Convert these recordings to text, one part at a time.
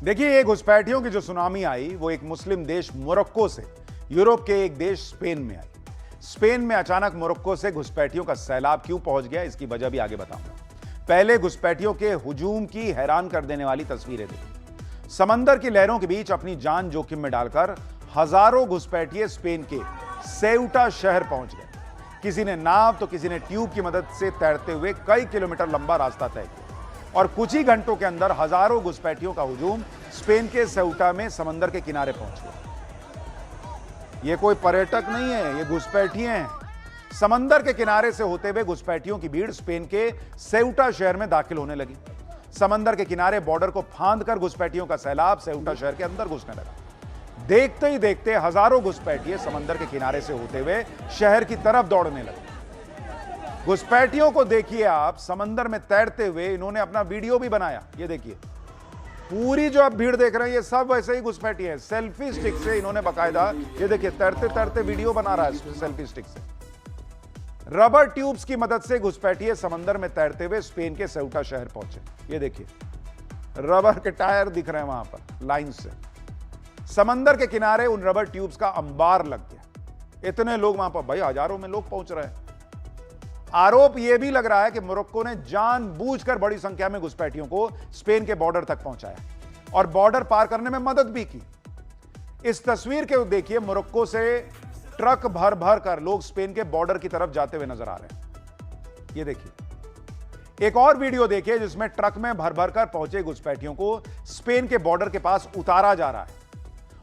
देखिए, ये घुसपैठियों की जो सुनामी आई वो एक मुस्लिम देश मोरक्को से यूरोप के एक देश स्पेन में आई। स्पेन में अचानक मोरक्को से घुसपैठियों का सैलाब क्यों पहुंच गया, इसकी वजह भी आगे बताऊंगा। पहले घुसपैठियों के हुजूम की हैरान कर देने वाली तस्वीरें देखिए। समंदर की लहरों के बीच अपनी जान जोखिम में डालकर हजारों घुसपैठिए स्पेन के सेउटा शहर पहुंच गए। किसी ने नाव तो किसी ने ट्यूब की मदद से तैरते हुए कई किलोमीटर लंबा रास्ता तय किया और कुछ ही घंटों के अंदर हजारों घुसपैठियों का हुजूम स्पेन के सेउटा में समंदर के किनारे पहुंच गया। ये कोई पर्यटक नहीं है, ये घुसपैठिए हैं। समंदर के किनारे से होते हुए घुसपैठियों की भीड़ स्पेन के सेउटा शहर में दाखिल होने लगी। समंदर के किनारे बॉर्डर को फांद कर घुसपैठियों का सैलाब सेउटा शहर के अंदर घुसने लगा। देखते ही देखते हजारों घुसपैठिए समंदर के किनारे से होते हुए शहर की तरफ दौड़ने लगे। घुसपैठियों को देखिए आप, समंदर में तैरते हुए इन्होंने अपना वीडियो भी बनाया। ये देखिए, पूरी जो आप भीड़ देख रहे हैं ये सब वैसे ही घुसपैठिए हैं। सेल्फी स्टिक से इन्होंने बकायदा, ये देखिए, तैरते तैरते वीडियो बना रहा है सेल्फी स्टिक से। रबर ट्यूब्स की मदद से घुसपैठिए समंदर में तैरते हुए स्पेन के सेउटा शहर पहुंचे। ये देखिए, रबर के टायर दिख रहे हैं वहां पर लाइन से। समंदर के किनारे उन रबर ट्यूब्स का अंबार लग गया। इतने लोग वहां पर, भाई हजारों में लोग पहुंच रहे हैं। आरोप यह भी लग रहा है कि मोरक्को ने जानबूझकर बड़ी संख्या में घुसपैठियों को स्पेन के बॉर्डर तक पहुंचाया और बॉर्डर पार करने में मदद भी की। इस तस्वीर के देखिए, मोरक्को से ट्रक भर भर कर लोग स्पेन के बॉर्डर की तरफ जाते हुए नजर आ रहे हैं। ये देखिए, एक और वीडियो देखिए जिसमें ट्रक में भर भर कर पहुंचे घुसपैठियों को स्पेन के बॉर्डर के पास उतारा जा रहा है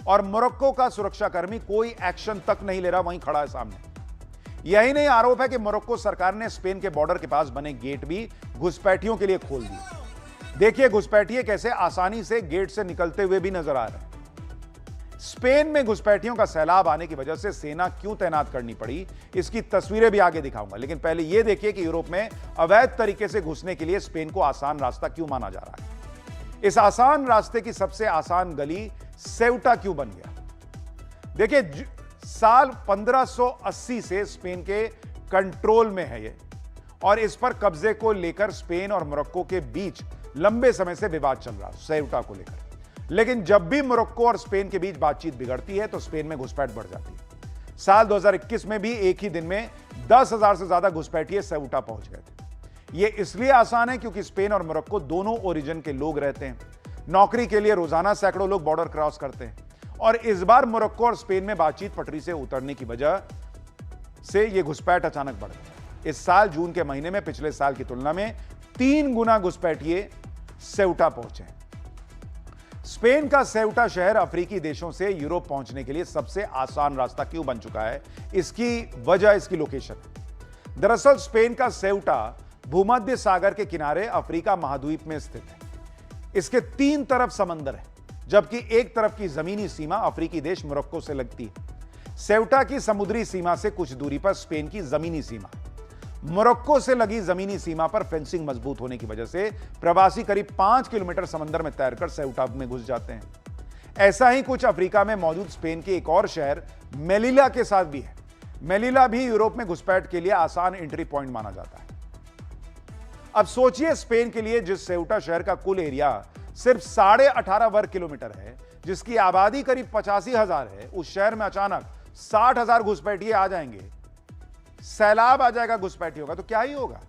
और मोरक्को का सुरक्षाकर्मी कोई एक्शन तक नहीं ले रहा, वहीं खड़ा है सामने। यही नहीं, आरोप है कि मोरक्को सरकार ने स्पेन के बॉर्डर के पास बने गेट भी घुसपैठियों के लिए खोल दिए। देखिए, घुसपैठिए कैसे आसानी से गेट से निकलते हुए भी नजर आ रहे हैं। स्पेन में घुसपैठियों का सैलाब आने की वजह से सेना क्यों तैनात करनी पड़ी, इसकी तस्वीरें भी आगे दिखाऊंगा। लेकिन पहले यह देखिए कि यूरोप में अवैध तरीके से घुसने के लिए स्पेन को आसान रास्ता क्यों माना जा रहा है। इस आसान रास्ते की सबसे आसान गली सेउटा क्यों बन गया। देखिए, साल 1580 से स्पेन के कंट्रोल में है ये, और इस पर कब्जे को लेकर स्पेन और मोरक्को के बीच लंबे समय से विवाद चल रहा सेउटा को लेकर। लेकिन जब भी मोरक्को और स्पेन के बीच बातचीत बिगड़ती है तो स्पेन में घुसपैठ बढ़ जाती है। साल 2021 में भी एक ही दिन में 10,000 से ज्यादा घुसपैठिए सेउटा पहुंच गए थे। यह इसलिए आसान है क्योंकि स्पेन और मोरक्को दोनों ओरिजिन के लोग रहते हैं। नौकरी के लिए रोजाना सैकड़ों लोग बॉर्डर क्रॉस करते हैं और इस बार मोरक्को और स्पेन में बातचीत पटरी से उतरने की वजह से यह घुसपैठ अचानक बढ़ गई। इस साल जून के महीने में पिछले साल की तुलना में 3 गुना घुसपैठिए सेउटा पहुंचे। स्पेन का सेउटा शहर अफ्रीकी देशों से यूरोप पहुंचने के लिए सबसे आसान रास्ता क्यों बन चुका है, इसकी वजह इसकी लोकेशन है। दरअसल स्पेन का सेउटा भूमध्य सागर के किनारे अफ्रीका महाद्वीप में स्थित है। इसके 3 तरफ समंदर है, जबकि एक तरफ की जमीनी सीमा अफ्रीकी देश मोरक्को से लगती है। सेउटा की समुद्री सीमा से कुछ दूरी पर स्पेन की जमीनी सीमा। मोरक्को से लगी जमीनी सीमा पर फेंसिंग मजबूत होने की वजह से प्रवासी करीब 5 किलोमीटर समंदर में तैरकर सेउटा में घुस जाते हैं। ऐसा ही कुछ अफ्रीका में मौजूद स्पेन के एक और शहर मेलिला के साथ भी है। मेलिला भी यूरोप में घुसपैठ के लिए आसान एंट्री पॉइंट माना जाता है। अब सोचिए, स्पेन के लिए जिस सेउटा शहर का कुल एरिया सिर्फ 18.5 वर्ग किलोमीटर है, जिसकी आबादी करीब 85,000 है, उस शहर में अचानक 60,000 घुसपैठिए आ जाएंगे, सैलाब आ जाएगा घुसपैठियों का, तो क्या ही होगा।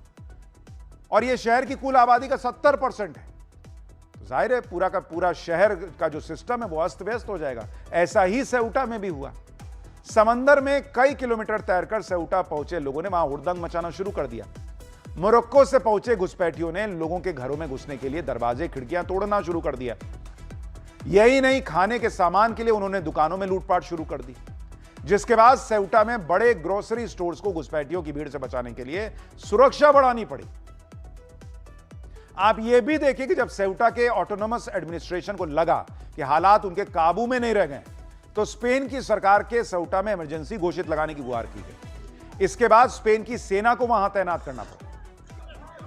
और यह शहर की कुल आबादी का 70% है, तो जाहिर है पूरा का पूरा शहर का जो सिस्टम है वो अस्त व्यस्त हो जाएगा। ऐसा ही सेउटा में भी हुआ। समंदर में कई किलोमीटर तैरकर सेउटा पहुंचे लोगों ने वहां हुड़दंग मचाना शुरू कर दिया। मोरक्को से पहुंचे घुसपैठियों ने लोगों के घरों में घुसने के लिए दरवाजे खिड़कियां तोड़ना शुरू कर दिया। यही नहीं, खाने के सामान के लिए उन्होंने दुकानों में लूटपाट शुरू कर दी, जिसके बाद सेउटा में बड़े ग्रोसरी स्टोर्स को घुसपैठियों की भीड़ से बचाने के लिए सुरक्षा बढ़ानी पड़ी। आप यह भी देखिए कि जब सेउटा के ऑटोनोमस एडमिनिस्ट्रेशन को लगा कि हालात उनके काबू में नहीं रह गए, तो स्पेन की सरकार के सेउटा में इमरजेंसी घोषित लगाने की गुहार की गई। इसके बाद स्पेन की सेना को वहां तैनात करना पड़ा।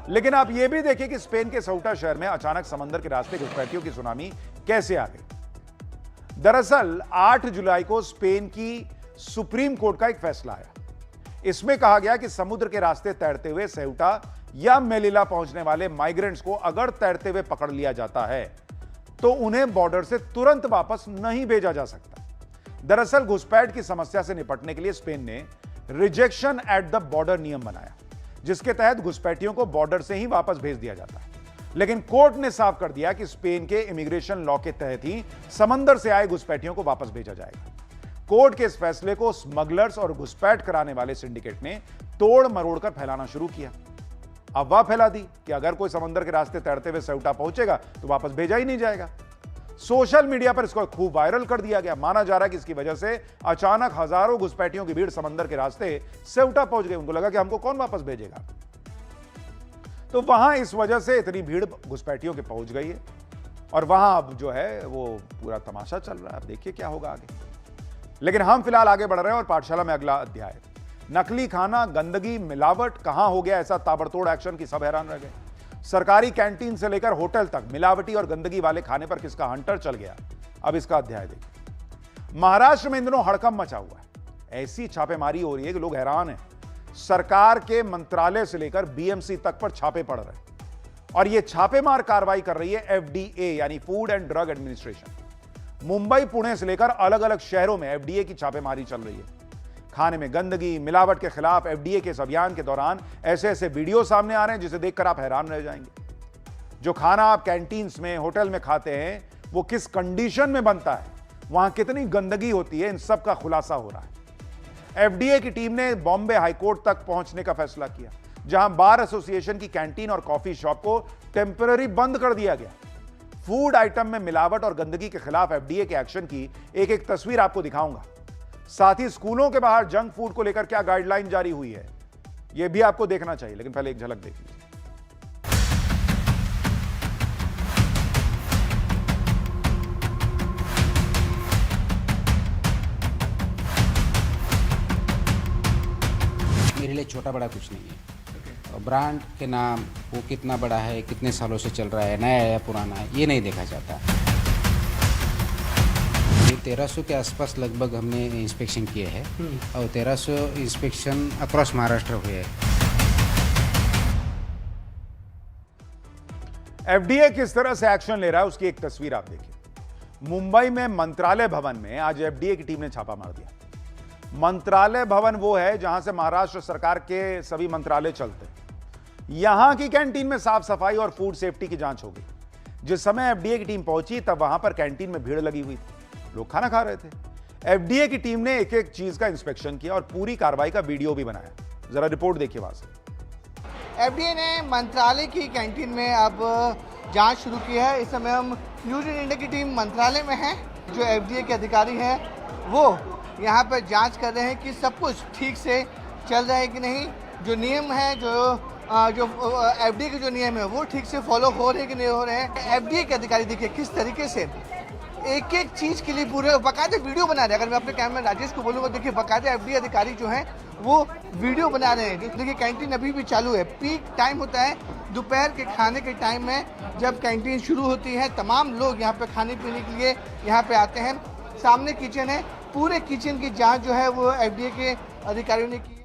लेकिन आप यह भी देखिए कि स्पेन के सेउटा शहर में अचानक समंदर के रास्ते घुसपैठियों की सुनामी कैसे आ गई। दरअसल 8 जुलाई को स्पेन की सुप्रीम कोर्ट का एक फैसला आया। इसमें कहा गया कि समुद्र के रास्ते तैरते हुए सेउटा या मेलिला पहुंचने वाले माइग्रेंट्स को अगर तैरते हुए पकड़ लिया जाता है तो उन्हें बॉर्डर से तुरंत वापस नहीं भेजा जा सकता। दरअसल घुसपैठ की समस्या से निपटने के लिए स्पेन ने रिजेक्शन एट द बॉर्डर नियम बनाया, जिसके तहत घुसपैठियों को बॉर्डर से ही वापस भेज दिया जाता है। लेकिन कोर्ट ने साफ कर दिया कि स्पेन के इमिग्रेशन लॉ के तहत ही समंदर से आए घुसपैठियों को वापस भेजा जाएगा। कोर्ट के इस फैसले को स्मगलर्स और घुसपैठ कराने वाले सिंडिकेट ने तोड़ मरोड़ कर फैलाना शुरू किया। अफवाह फैला दी कि अगर कोई समंदर के रास्ते तैरते हुए सेउटा पहुंचेगा तो वापस भेजा ही नहीं जाएगा। सोशल मीडिया पर इसको खूब वायरल कर दिया गया। माना जा रहा है कि इसकी वजह से अचानक हजारों घुसपैठियों की भीड़ समंदर के रास्ते सेउटा पहुंच गई। उनको लगा कि हमको कौन वापस भेजेगा, तो वहां इस वजह से इतनी भीड़ घुसपैठियों के पहुंच गई है और वहां अब जो है वो पूरा तमाशा चल रहा है। अब देखिए क्या होगा आगे। लेकिन हम फिलहाल आगे बढ़ रहे हैं और पाठशाला में अगला अध्याय, नकली खाना, गंदगी, मिलावट कहां हो गया ऐसा ताबड़तोड़ एक्शन की सब हैरान रह गए। सरकारी कैंटीन से लेकर होटल तक मिलावटी और गंदगी वाले खाने पर किसका हंटर चल गया, अब इसका अध्याय देखिए। महाराष्ट्र में इन दिनों हड़कंप मचा हुआ है। ऐसी छापेमारी हो रही है कि लोग हैरान हैं। सरकार के मंत्रालय से लेकर बीएमसी तक पर छापे पड़ रहे हैं और यह छापेमार कार्रवाई कर रही है एफडीए यानी food and drug administration. Mumbai, Pune से लेकर अलग अलग शहरों में एफडीए की छापेमारी चल रही है। खाने में गंदगी, मिलावट के खिलाफ एफडीए के इस अभियान के दौरान ऐसे ऐसे वीडियो सामने आ रहे हैं जिसे देखकर आप हैरान रह जाएंगे। जो खाना आप कैंटीन्स में, होटल में खाते हैं वो किस कंडीशन में बनता है, वहां कितनी गंदगी होती है, इन सब का खुलासा हो रहा है। एफडीए की टीम ने बॉम्बे हाईकोर्ट तक पहुंचने का फैसला किया, जहां बार एसोसिएशन की कैंटीन और कॉफी शॉप को टेम्पररी बंद कर दिया गया। फूड आइटम में मिलावट और गंदगी के खिलाफ एफडीए के एक्शन की एक एक तस्वीर आपको दिखाऊंगा। साथ ही स्कूलों के बाहर जंक फूड को लेकर क्या गाइडलाइन जारी हुई है यह भी आपको देखना चाहिए। लेकिन पहले एक झलक देख लीजिए। मेरे लिए छोटा बड़ा कुछ नहीं है। ब्रांड के नाम वो कितना बड़ा है, कितने सालों से चल रहा है, नया है या पुराना है, ये नहीं देखा जाता। ये 1300 के आसपास लगभग हमने इंस्पेक्शन किए हैं और 1300 इंस्पेक्शन अक्रॉस महाराष्ट्र हुए हैं। एफडीए किस तरह से एक्शन ले रहा है उसकी एक तस्वीर आप देखिए। मुंबई में मंत्रालय भवन में आज एफडीए की टीम ने छापा मार दिया। मंत्रालय भवन वो है जहां से महाराष्ट्र सरकार के सभी मंत्रालय चलते हैं। यहां की कैंटीन में साफ सफाई और फूड सेफ्टी की जांच हो गई। जिस समय एफडीए की टीम पहुंची तब वहां पर कैंटीन में भीड़ लगी हुई थी, लोग खाना खा रहे थे। एफडीए की टीम ने एक एक चीज का इंस्पेक्शन किया और पूरी कार्रवाई का वीडियो भी बनाया। जरा रिपोर्ट देखिए वहां से। एफडीए ने मंत्रालय की कैंटीन में अब जांच शुरू की है। इस समय हम न्यूज इंडिया की टीम मंत्रालय में है। जो एफडीए के अधिकारी हैं वो यहाँ पर जांच कर रहे हैं कि सब कुछ ठीक से चल रहा है कि नहीं। जो नियम है, जो एफडीए के जो नियम है वो ठीक से फॉलो हो रहे हैं कि नहीं हो रहे हैं। एफडीए के अधिकारी देखिए किस तरीके से एक एक चीज के लिए पूरे बाकायदा वीडियो बना रहे हैं। अगर मैं अपने कैमरा राजेश को बोलूँगा, देखिए बाकायदा एफडीए अधिकारी जो हैं वो वीडियो बना रहे हैं। देखिए कैंटीन अभी भी चालू है। पीक टाइम होता है दोपहर के खाने के टाइम में, जब कैंटीन शुरू होती है। तमाम लोग यहाँ पे खाने पीने के लिए यहाँ पे आते हैं। सामने किचन है, पूरे किचन की जांच जो है वो एफडीए के अधिकारियों ने की है।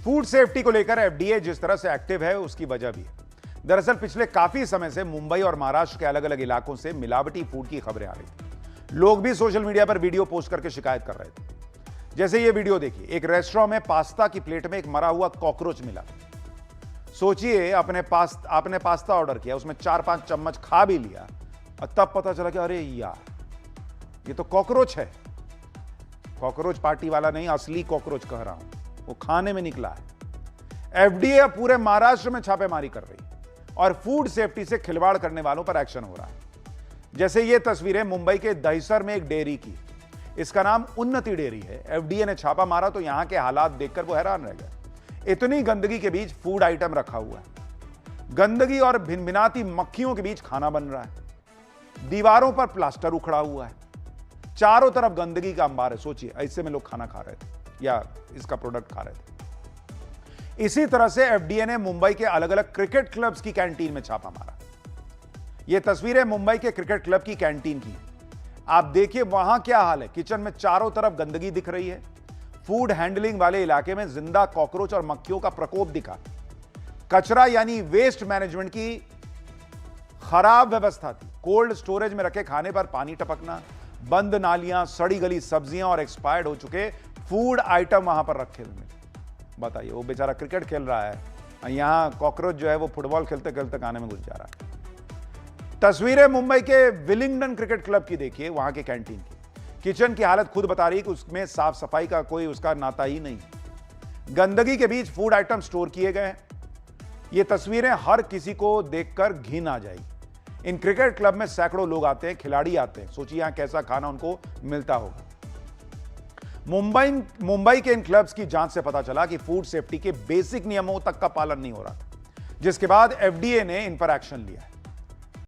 फूड सेफ्टी को लेकर एफडीए जिस तरह से एक्टिव है उसकी वजह भी है। दरअसल पिछले काफी समय से मुंबई और महाराष्ट्र के अलग अलग इलाकों से मिलावटी फूड की खबरें आ रही थी। लोग भी सोशल मीडिया पर वीडियो पोस्ट करके शिकायत कर रहे थे। जैसे ये वीडियो देखिए, एक रेस्टोरेंट में पास्ता की प्लेट में एक मरा हुआ कॉकरोच मिला। सोचिए आपने पास्ता ऑर्डर किया, उसमें 4-5 चम्मच खा भी लिया और तब पता चला कि अरे यार ये तो कॉकरोच है। कॉकरोच पार्टी वाला नहीं, असली कॉकरोच कह रहा हूं, वो खाने में निकला है। एफडीए पूरे महाराष्ट्र में छापेमारी कर रही है और फूड सेफ्टी से खिलवाड़ करने वालों पर एक्शन हो रहा है। जैसे ये तस्वीरें मुंबई के दहिसर में एक डेयरी की, इसका नाम उन्नति डेयरी है। एफडीए ने छापा मारा तो यहां के हालात देखकर वो हैरान रह गए। इतनी गंदगी के बीच फूड आइटम रखा हुआ है। गंदगी और भिनभिनाती मक्खियों के बीच खाना बन रहा है। दीवारों पर प्लास्टर उखड़ा हुआ है। चारों तरफ गंदगी का अंबार है। सोचिए ऐसे में लोग खाना खा रहे थे या इसका प्रोडक्ट खा रहे थे। इसी तरह से एफडीए ने मुंबई के अलग अलग क्रिकेट क्लब्स की कैंटीन में छापा मारा। यह तस्वीरें मुंबई के क्रिकेट क्लब की कैंटीन की। आप देखिए वहां क्या हाल है। किचन में चारों तरफ गंदगी दिख रही है। फूड हैंडलिंग वाले इलाके में जिंदा कॉकरोच और मक्खियों का प्रकोप दिखा। कचरा यानी वेस्ट मैनेजमेंट की खराब व्यवस्था थी। कोल्ड स्टोरेज में रखे खाने पर पानी टपकना, बंद नालियां, सड़ी गली सब्जियां और एक्सपायर्ड हो चुके फूड आइटम वहां पर रखे हुए। बताइए, वो बेचारा क्रिकेट खेल रहा है, यहां कॉकरोच जो है वो फुटबॉल खेलते खेलते खाने में घुस जा रहा है। तस्वीरें मुंबई के विलिंगडन क्रिकेट क्लब की देखिए, वहां के कैंटीन की। किचन की हालत खुद बता रही कि उसमें साफ सफाई का कोई उसका नाता ही नहीं। गंदगी के बीच फूड आइटम स्टोर किए गए हैं। ये तस्वीरें हर किसी को देखकर घिन आ जाएगी। इन क्रिकेट क्लब में सैकड़ों लोग आते हैं, खिलाड़ी आते हैं। सोचिए यहां कैसा खाना उनको मिलता होगा। मुंबई के इन क्लब्स की जांच से पता चला कि फूड सेफ्टी के बेसिक नियमों तक का पालन नहीं हो रहा, जिसके बाद एफडीए ने इन पर एक्शन लिया है।